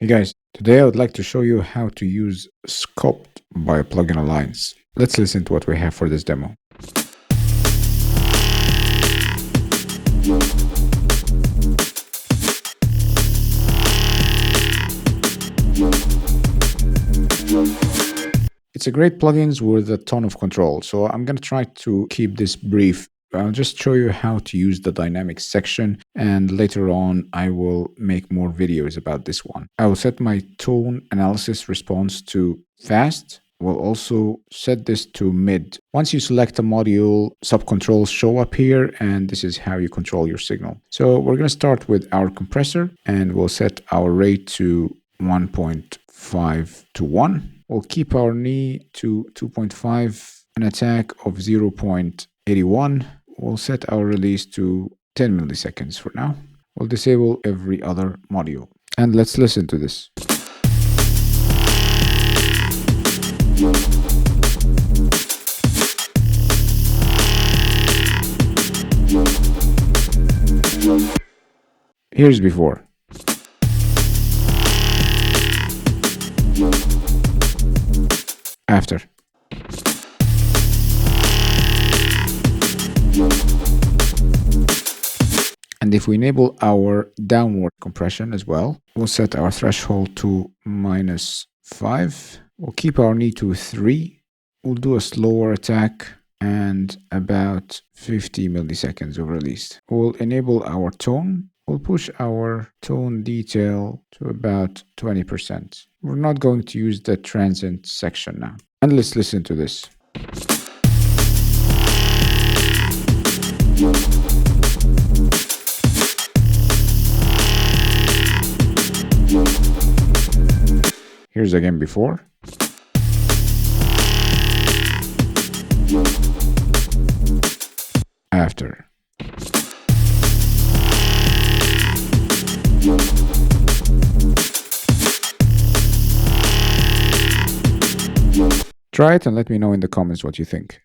Hey guys, today I would like to show you how to use SCULPT by Plugin Alliance. Let's listen to what we have for this demo. It's a great plugin with a ton of control, so I'm going to try to keep this brief. I'll just show you how to use the dynamics section, and later on I will make more videos about this one. I will set my tone analysis response to fast. We'll also set this to mid. Once you select a module, sub-controls show up here, and this is how you control your signal. So we're going to start with our compressor, and we'll set our rate to 1.5 to 1. We'll keep our knee to 2.5, an attack of 0.81. We'll set our release to 10 milliseconds for now. We'll disable every other module. And let's listen to this. Here's before. After. And if we enable our downward compression as well, we'll set our threshold to -5. We'll keep our knee to 3. We'll do a slower attack and about 50 milliseconds of release. We'll enable our tone. We'll push our tone detail to about 20%. We're not going to use the transient section now. And let's listen to this. Here's again before. After. Try it and let me know in the comments what you think.